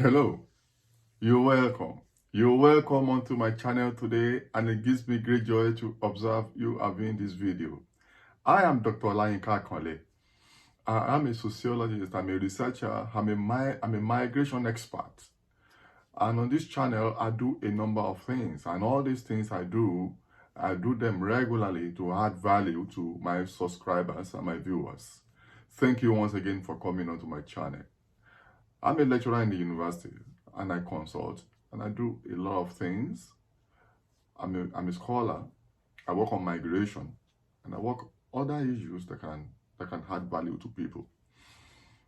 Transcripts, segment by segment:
Hello, you're welcome. You're welcome onto my channel today, and it gives me great joy to observe you are viewing this video. I am Dr. Olayinka Akanle. I am a sociologist, I'm a researcher, I'm a migration expert. And on this channel, I do a number of things, and all these things I do them regularly to add value to my subscribers and my viewers. Thank you once again for coming onto my channel. I'm a lecturer in the university and I consult and I do a lot of things. I'm a scholar. I work on migration and I work other issues that can add value to people.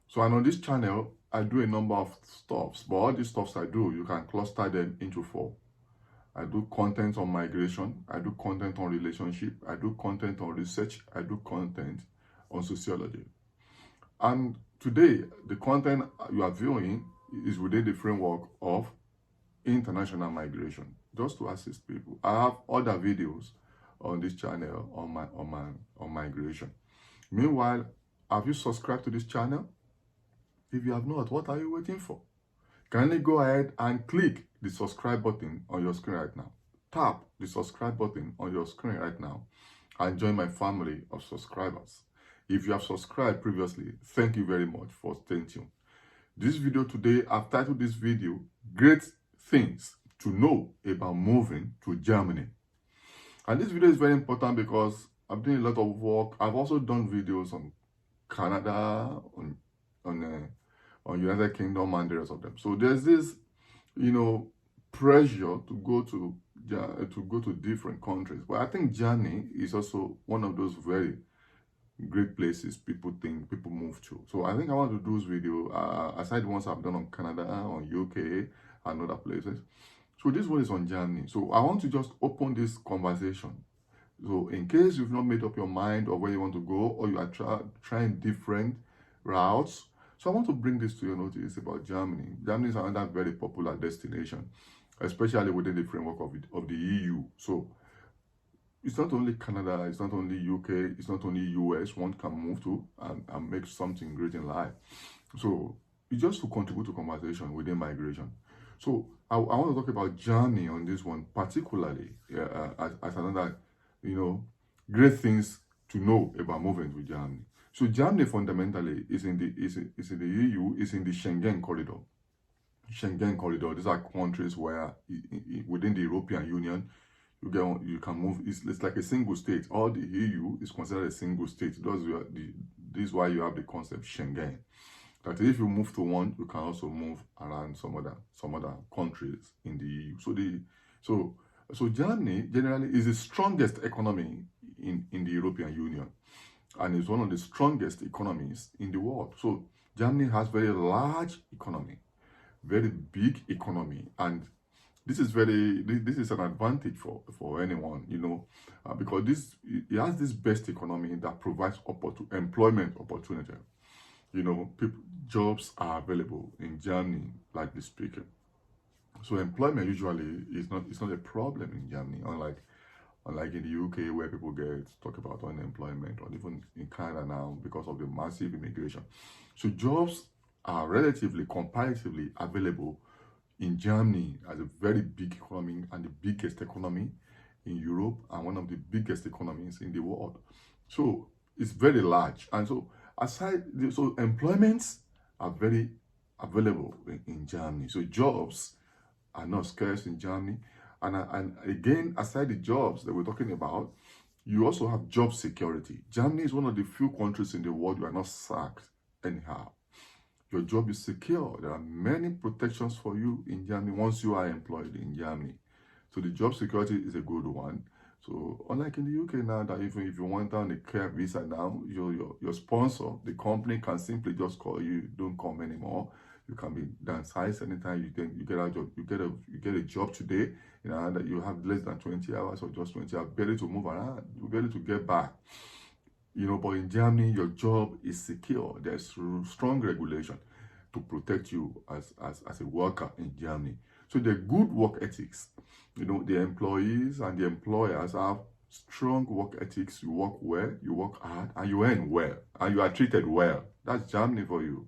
So, and on this channel, I do a number of stuffs, but all these stuffs I do, you can cluster them into 4. I do content on migration, I do content on relationship, I do content on research, I do content on sociology. And today, the content you are viewing is within the framework of international migration, just to assist people. I have other videos on this channel on migration. Meanwhile, have you subscribed to this channel? If you have not, what are you waiting for? Kindly go ahead and click the subscribe button on your screen right now. Tap the subscribe button on your screen right now and join my family of subscribers. If you have subscribed previously, thank you very much for staying tuned. This video today, I've titled this video, Great Things to Know About Moving to Germany. And this video is very important because I'm doing a lot of work. I've also done videos on Canada, on United Kingdom and the rest of them. So there's this, pressure to go to different countries. But I think Germany is also one of those very great places people move to. So I think I want to do this video aside the ones I've done on Canada, on UK and other places. So this one is on Germany. So I want to just open this conversation. So in case you've not made up your mind of where you want to go, or you are trying different routes, so I want to bring this to your notice about Germany. Germany is another very popular destination, especially within the framework of the EU. So it's not only Canada, it's not only UK, it's not only US one can move to and make something great in life. So it's just to contribute to conversation within migration. So I want to talk about Germany on this one, particularly as another, great things to know about moving to Germany. So Germany fundamentally is in the EU, is in the Schengen corridor. Schengen corridor. These are countries where within the European Union, you can move. It's like a single state. All the EU is considered a single state. This is why you have the concept Schengen. That if you move to one, you can also move around some other countries in the EU. So Germany generally is the strongest economy in the European Union, and is one of the strongest economies in the world. So Germany has very large economy, very big economy, and this is an advantage for anyone, because it has this best economy that provides employment opportunity. Jobs are available in Germany, likely speaking. So employment usually is not a problem in Germany, unlike in the UK, where people talk about unemployment, or even in Canada now because of the massive immigration. So jobs are comparatively available in Germany as a very big economy and the biggest economy in Europe and one of the biggest economies in the world. So it's very large. And so employments are very available in Germany. So jobs are not scarce in Germany. And again, aside the jobs that we're talking about, you also have job security. Germany is one of the few countries in the world you are not sacked anyhow. Your job is secure. There are many protections for you in Germany once you are employed in Germany. So the job security is a good one. So unlike in the UK now, that even if you want on a care visa now, your sponsor, the company, can simply just call you, don't come anymore. You can be downsized anytime you get a job. You get a job today, that you have less than 20 hours or just 20 hours, barely to move around, barely to get back. But in Germany, your job is secure. There's strong regulation to protect you as a worker in Germany. So the good work ethics, the employees and the employers have strong work ethics. You work well, you work hard, and you earn well, and you are treated well. That's Germany for you.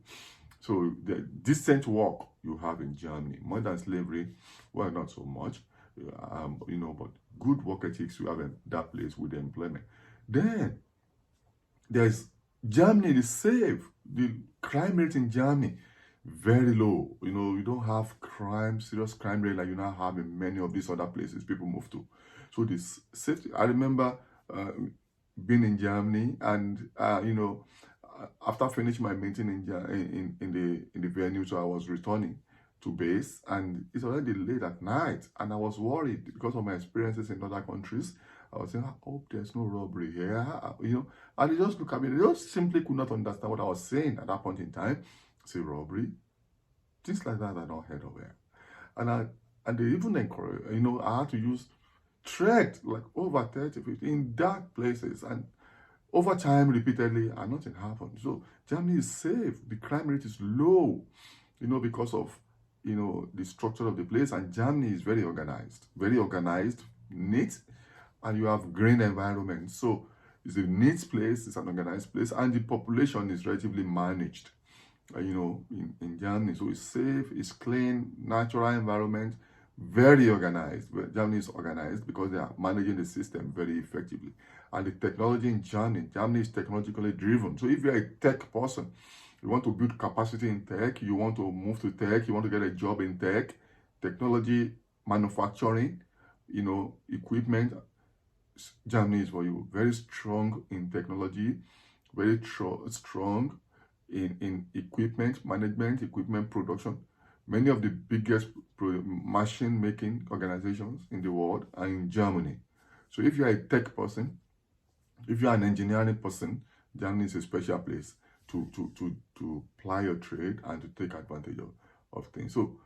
So the decent work you have in Germany, more than slavery, well, not so much, but good work ethics you have in that place with the employment. Then there's Germany is safe. The crime rate in Germany very low. You don't have crime, serious crime rate like you now have in many of these other places people move to. So this safety. I remember being in Germany, and after finishing my meeting in the venue, so I was returning to base, and it's already late at night, and I was worried because of my experiences in other countries. I was saying, I hope there's no robbery here, and they just look at me. They just simply could not understand what I was saying at that point in time. Say robbery, things like that I don't heard of it, and they even encourage. I had to use trekked like over 30, 50 in dark places, and over time repeatedly, and nothing happened. So Germany is safe. The crime rate is low, because of the structure of the place, and Germany is very organized, neat, and you have green environment. So it's a neat place, it's an organized place, and the population is relatively managed, in Germany. So it's safe, it's clean, natural environment, very organized. Germany is organized because they are managing the system very effectively. And the technology in Germany is technologically driven. So if you're a tech person, you want to build capacity in tech, you want to move to tech, you want to get a job in tech, technology, manufacturing, equipment, Germany is for you. Very strong in technology, very strong in equipment management, equipment production. Many of the biggest machine making organizations in the world are in Germany. So if you're a tech person, if you're an engineering person, Germany is a special place to ply your trade and to take advantage of things. So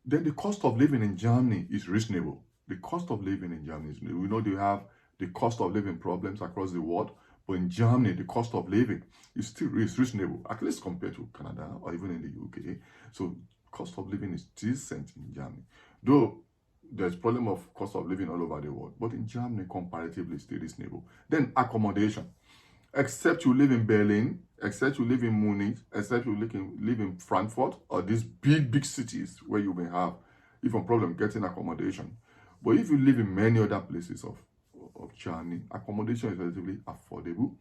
then the cost of living in Germany is reasonable. The cost of living in Germany is, we know they have the cost of living problems across the world, but in Germany, the cost of living is reasonable, at least compared to Canada or even in the UK. So cost of living is decent in Germany. Though there's problem of cost of living all over the world, but in Germany, comparatively, still reasonable. Then accommodation. Except you live in Berlin, except you live in Munich, except you live in Frankfurt, or these big cities where you may have even problem getting accommodation. But if you live in many other places of Germany, accommodation is relatively affordable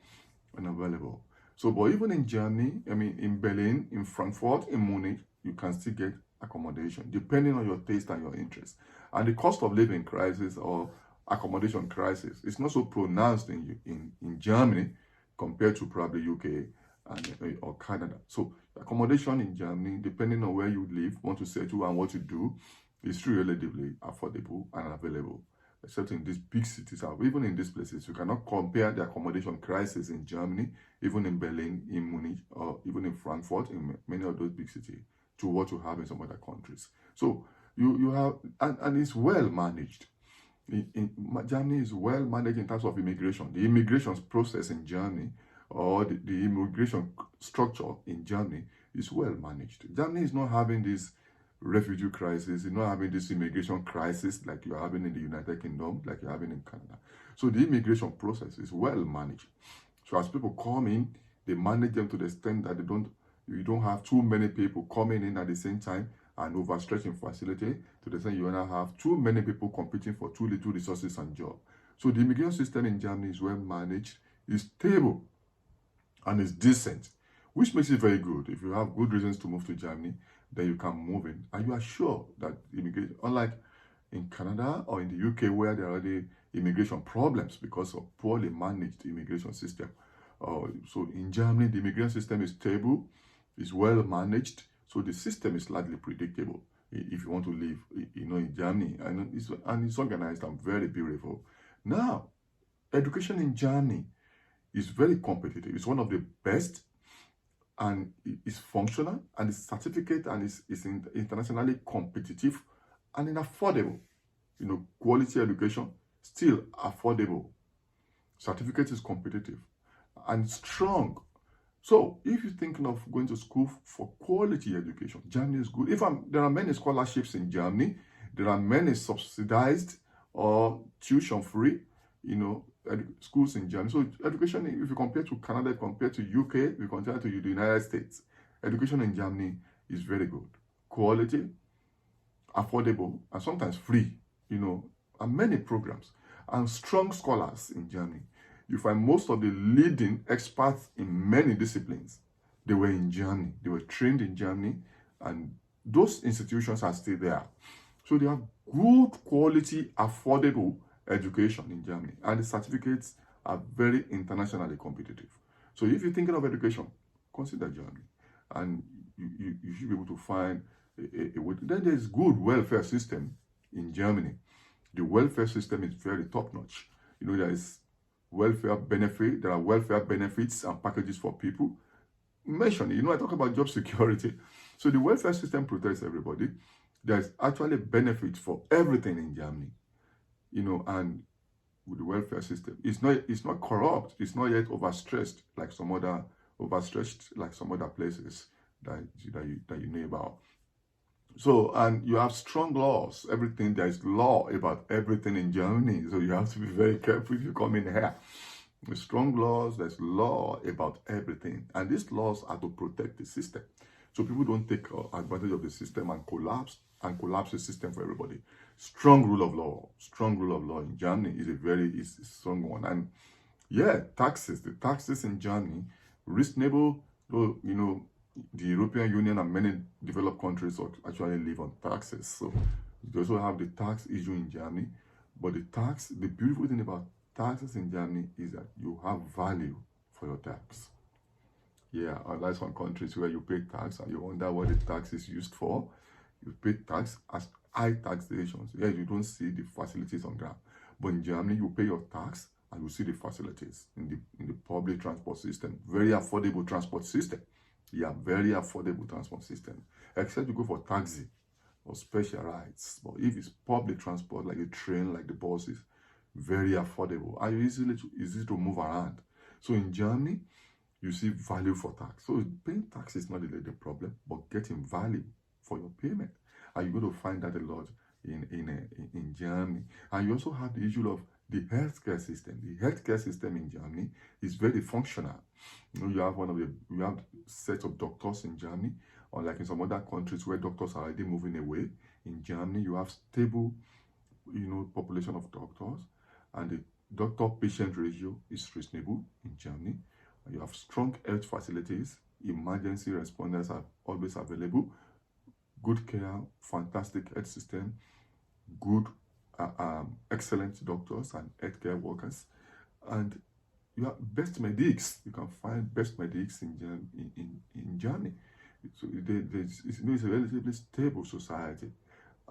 and available. So, but even in Germany, in Berlin, in Frankfurt, in Munich, you can still get accommodation, depending on your taste and your interest. And the cost of living crisis or accommodation crisis is not so pronounced in Germany compared to probably UK or Canada. So accommodation in Germany, depending on where you live, want to settle, and what you do, is still relatively affordable and available. Except in these big cities, even in these places, you cannot compare the accommodation crisis in Germany, even in Berlin, in Munich, or even in Frankfurt, in many of those big cities, to what you have in some other countries. So you have, and it's well managed. Germany is well managed in terms of immigration. The immigration process in Germany, or the immigration structure in Germany, is well managed. Germany is not having this refugee crisis, you're not having this immigration crisis like you're having in the United Kingdom, like you're having in Canada. So the immigration process is well managed. So as people come in, they manage them to the extent that you don't have too many people coming in at the same time and overstretching facility to the extent you now have too many people competing for too little resources and job. So the immigration system in Germany is well managed, is stable, and is decent, which makes it very good. If you have good reasons to move to Germany, then you can move in, and you are sure that immigration, unlike in Canada or in the UK, where there are already immigration problems because of poorly managed immigration system. So in Germany, the immigration system is stable, is well managed, so the system is largely predictable. If you want to live, in Germany, and it's organized and very beautiful. Now, education in Germany is very competitive. It's one of the best, and it's functional, and it's certificate, and it's internationally competitive and affordable. Quality education, still affordable. Certificate is competitive and strong. So if you're thinking of going to school for quality education, Germany is good. There are many scholarships in Germany, there are many subsidized or tuition free, schools in Germany. So education, if you compare to Canada, compare to UK, we compare to the United States, Education in Germany is very good. Quality, affordable, and sometimes free, and many programs. And strong scholars in Germany. You find most of the leading experts in many disciplines, they were in Germany. They were trained in Germany, and those institutions are still there. So they have good quality, affordable education in Germany, and the certificates are very internationally competitive. So if you're thinking of education, consider Germany, and you should be able to find a way. Then there's good welfare system in Germany. The welfare system is very top-notch. There is welfare benefit. There are welfare benefits and packages for people. Mention it. I talk about job security. So the welfare system protects everybody. There's actually benefits for everything in Germany. And with the welfare system, it's not corrupt. It's not yet overstretched like some other places that you know about. So, and you have strong laws. Everything, there is law about everything in Germany. So you have to be very careful if you come in here. With strong laws, there's law about everything. And these laws are to protect the system. So people don't take advantage of the system and collapse the system for everybody. Strong rule of law in Germany is a strong one. And yeah, the taxes in Germany, reasonable, though, the European Union and many developed countries actually live on taxes. So you also have the tax issue in Germany. But the beautiful thing about taxes in Germany is that you have value for your tax. Yeah, unlike some countries where you pay tax and you wonder what the tax is used for. You pay tax as high taxations. Yeah, you don't see the facilities on ground. But in Germany, you pay your tax and you see the facilities in the public transport system. Very affordable transport system. Yeah, very affordable transport system. Except you go for taxi or special rides. But if it's public transport, like a train, like the buses, very affordable. And easy to move around. So in Germany, you see value for tax. So paying tax is not the problem, but getting value for your payment. And you're going to find that a lot in Germany. And you also have the issue of the healthcare system. The healthcare system in Germany is very functional. You have set of doctors in Germany, unlike in some other countries where doctors are already moving away. In Germany, you have stable, population of doctors, and the doctor-patient ratio is reasonable in Germany. You have strong health facilities. Emergency responders are always available. Good care, fantastic health system, good, excellent doctors and healthcare workers, and you have best medics. You can find best medics in Germany. So it's a relatively stable society,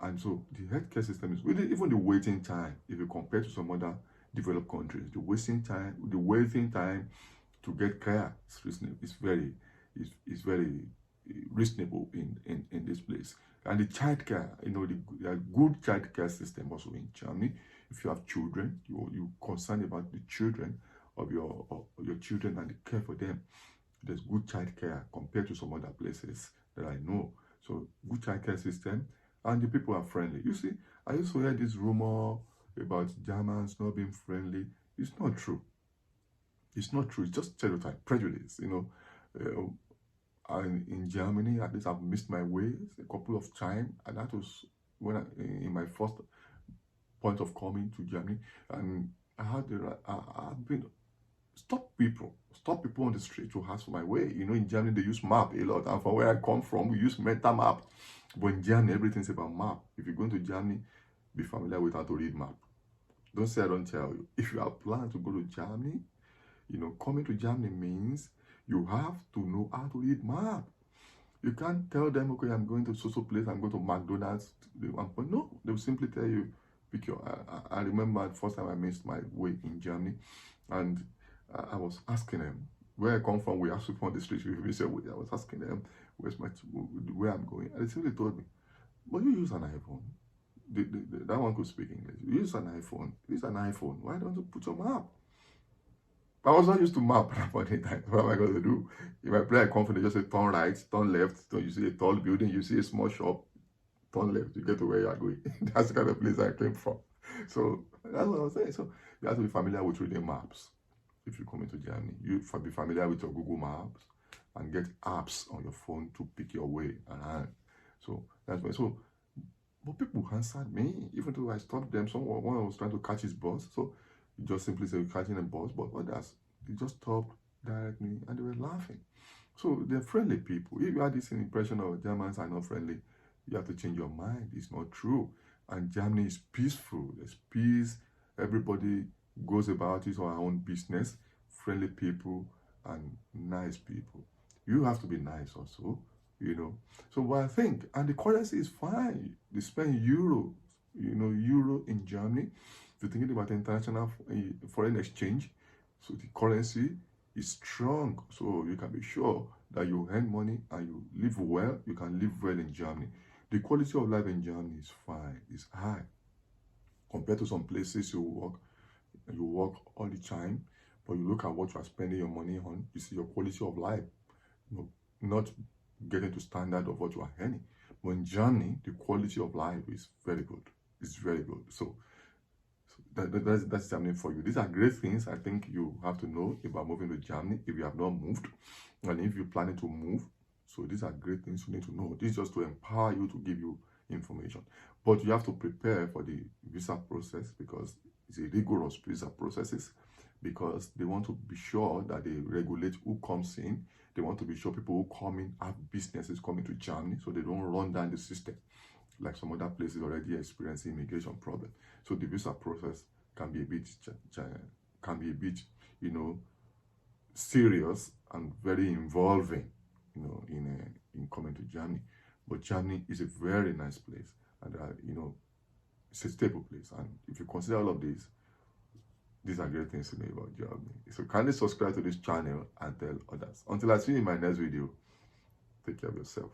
and so the healthcare system is really, even the waiting time, if you compare to some other developed countries, the waiting time to get care is very reasonable in this place. And the childcare, the good childcare system also in Germany. If you have children, you're concerned about the children of your children and the care for them. There's good childcare compared to some other places that I know. So good childcare system, and the people are friendly. You see, I used to hear this rumor about Germans not being friendly. It's not true. It's not true. It's just stereotype, prejudice. And in Germany, at least I've missed my way a couple of times, and that was when in my first point of coming to Germany, and I've been stop people on the street to ask for my way. In Germany they use map a lot, and from where I come from, we use mental map. But in Germany, everything's about map. If you're going to Germany, be familiar with how to read map. Don't say I don't tell you. If you have planned to go to Germany, coming to Germany means you have to know how to read map. You can't tell them, okay, I'm going to so place, I'm going to McDonald's. No, they will simply tell you, pick your. I remember the first time I missed my way in Germany, and I was asking them where I come from. We asked people on the street. I was asking them where I'm going, and they simply told me, "Well, you use an iPhone. That one could speak English. You use an iPhone. Use an iPhone. Why don't you put your map?" I was not used to map at any time. What am I going to do? If I play a company, they just say turn right, turn left. So you see a tall building, you see a small shop, turn left, you get to where you are going. That's the kind of place I came from. So that's what I was saying. So you have to be familiar with reading maps. If you come into Germany, you be familiar with your Google Maps. and get apps on your phone to pick your way around. So that's why. So, but people answered me, even though I stopped them. One was trying to catch his bus, so he just simply said, "You're catching a bus," but others, they just stopped directly and they were laughing. So they're friendly people. If you had this impression of Germans are not friendly, you have to change your mind. It's not true. And Germany is peaceful. There's peace. Everybody goes about his or her own business. Friendly people and nice people. You have to be nice also, you know. So what I think, and the currency is fine. They spend euro, euro in Germany. If you're thinking about international foreign exchange, so the currency is strong, so you can be sure that you earn money and you live well. You can live well in Germany. The quality of life in Germany is fine, it's high compared to some places you work all the time, but you look at what you are spending your money on, you see your quality of life, not getting to standard of what you are earning. But in Germany, the quality of life is very good. It's very good. So that's Germany for you. These are great things I think you have to know about moving to Germany if you have not moved, and if you're planning to move. So these are great things you need to know. This is just to empower you, to give you information. But you have to prepare for the visa process, because it's a rigorous visa processes, because they want to be sure that they regulate who comes in. They want to be sure people who come in have businesses coming to Germany, so they don't run down the system like some other places already experiencing immigration problem. So the visa process can be a bit, serious and very involving, in coming to Germany. But Germany is a very nice place, and it's a stable place. And if you consider all of these are great things to know about Germany. So kindly subscribe to this channel and tell others. Until I see you in my next video, take care of yourself.